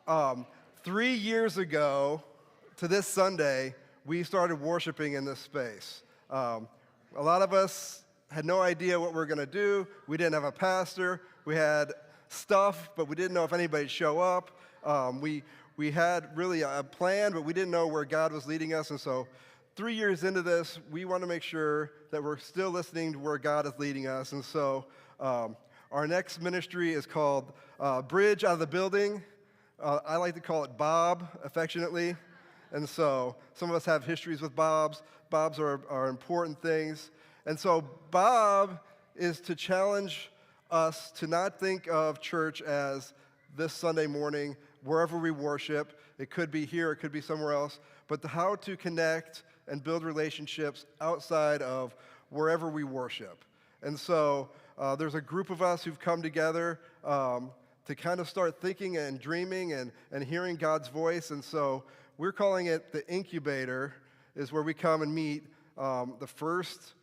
Um, 3 years ago to this Sunday, we started worshiping in this space. A lot of us had no idea what we were going to do. We didn't have a pastor. We had stuff, but we didn't know if anybody'd show up. We had really a plan, but we didn't know where God was leading us. And so 3 years into this, we want to make sure that we're still listening to where God is leading us. And so our next ministry is called Bridge Out of the Building. I like to call it Bob, affectionately. And so some of us have histories with Bobs. Bobs are important things. And so Bob is to challenge us to not think of church as this Sunday morning, wherever we worship. It could be here, it could be somewhere else. But how to connect and build relationships outside of wherever we worship. And so there's a group of us who've come together to kind of start thinking and dreaming and hearing God's voice. And so we're calling it the Incubator, is where we come and meet the first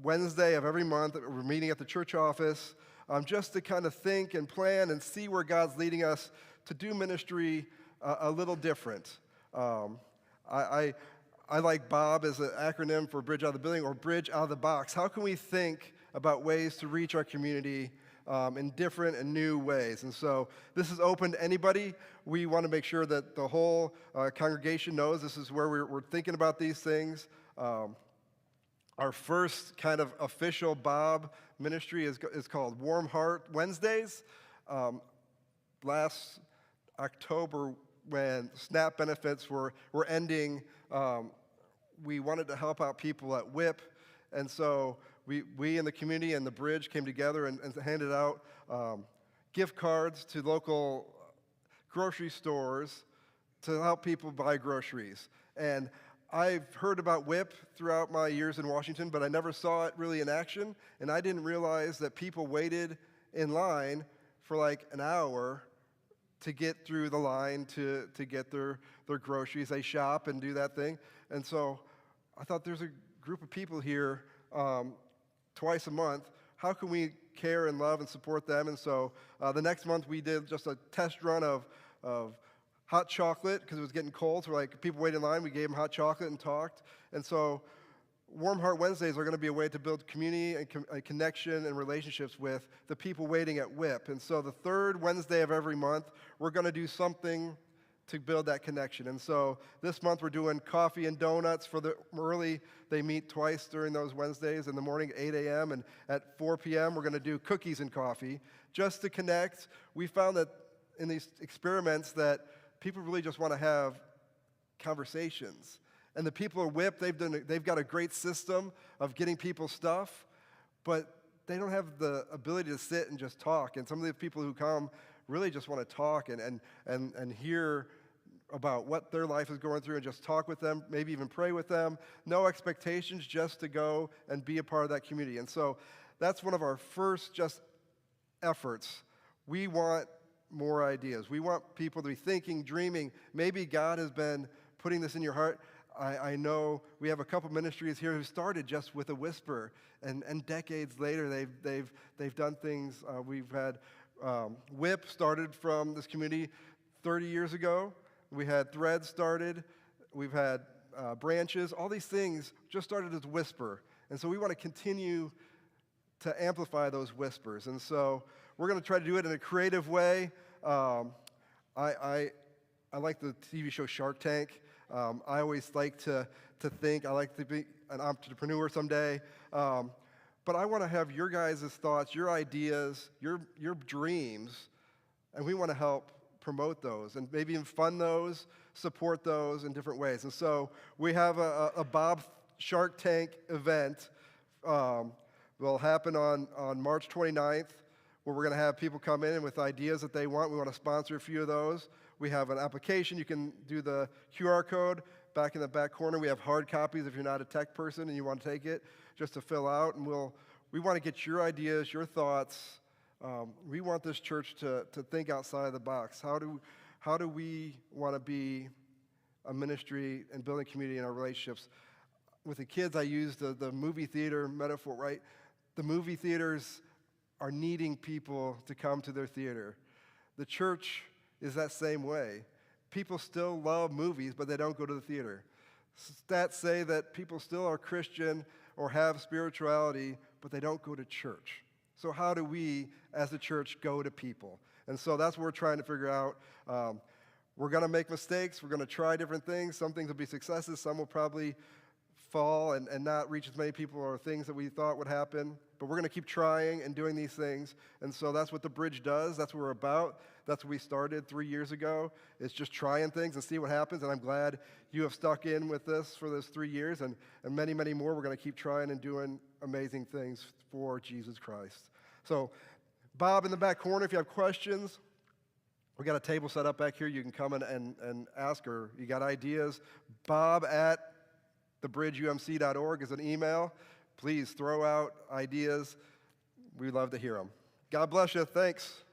Wednesday of every month. We're meeting at the church office just to kind of think and plan and see where God's leading us to do ministry a little different. I like Bob as an acronym for Bridge Out of the Building or Bridge Out of the Box. How can we think about ways to reach our community in different and new ways? And so this is open to anybody. We want to make sure that the whole congregation knows this is where we're thinking about these things. Our first kind of official Bob ministry is called Warm Heart Wednesdays. Last October, when SNAP benefits were ending, we wanted to help out people at WIP. And so we in the community and the Bridge came together and handed out gift cards to local grocery stores to help people buy groceries. And I've heard about WIP throughout my years in Washington, but I never saw it really in action. And I didn't realize that people waited in line for like an hour to get through the line to get their groceries. They shop and do that thing. And so I thought there's a group of people here twice a month. How can we care and love and support them? And so the next month we did just a test run of hot chocolate because it was getting cold. So like people waited in line, we gave them hot chocolate and talked. And so Warm Heart Wednesdays are going to be a way to build community and connection and relationships with the people waiting at WIP. And so the third Wednesday of every month, we're going to do something to build that connection. And so this month we're doing coffee and donuts for the early. They meet twice during those Wednesdays in the morning at 8 a.m. and at 4 p.m. we're going to do cookies and coffee just to connect. We found that in these experiments that people really just want to have conversations. And the people at WIP, they've got a great system of getting people stuff, but they don't have the ability to sit and just talk. And some of the people who come really just want to talk and hear about what their life is going through and just talk with them, maybe even pray with them. No expectations, just to go and be a part of that community. And so that's one of our first just efforts. We want more ideas. We want people to be thinking, dreaming. Maybe God has been putting this in your heart. I know we have a couple ministries here who started just with a whisper, and decades later they've done things. We've had WIP started from this community 30 years ago. We had Threads started. We've had branches. All these things just started as whisper, and so we want to continue to amplify those whispers. And so we're going to try to do it in a creative way. I like the TV show Shark Tank. I always like to think. I like to be an entrepreneur someday. But I want to have your guys' thoughts, your ideas, your dreams, and we want to help promote those and maybe even fund those, support those in different ways. And so we have a Bob Shark Tank event. Will happen on March 29th, where we're going to have people come in with ideas that they want. We want to sponsor a few of those. We have an application. You can do the QR code back in the back corner. We have hard copies if you're not a tech person and you want to take it just to fill out. And we want to get your ideas, your thoughts. We want this church to think outside the box. How do we want to be a ministry and building community in our relationships? With the kids, I use the movie theater metaphor, right? The movie theaters are needing people to come to their theater. The church is that same way. People still love movies, but they don't go to the theater. Stats say that people still are Christian or have spirituality, but they don't go to church. So how do we, as a church, go to people? And so that's what we're trying to figure out. We're going to make mistakes. We're going to try different things. Some things will be successes. Some will probably fall and not reach as many people or things that we thought would happen. But we're going to keep trying and doing these things. And so that's what the Bridge does. That's what we're about. That's what we started 3 years ago. It's just trying things and see what happens. And I'm glad you have stuck in with this for those 3 years and many, many more. We're going to keep trying and doing amazing things for Jesus Christ. So Bob in the back corner, if you have questions, we got a table set up back here. You can come in and ask, or you got ideas. bob@thebridgeumc.org is an email. Please throw out ideas. We'd love to hear them. God bless you. Thanks.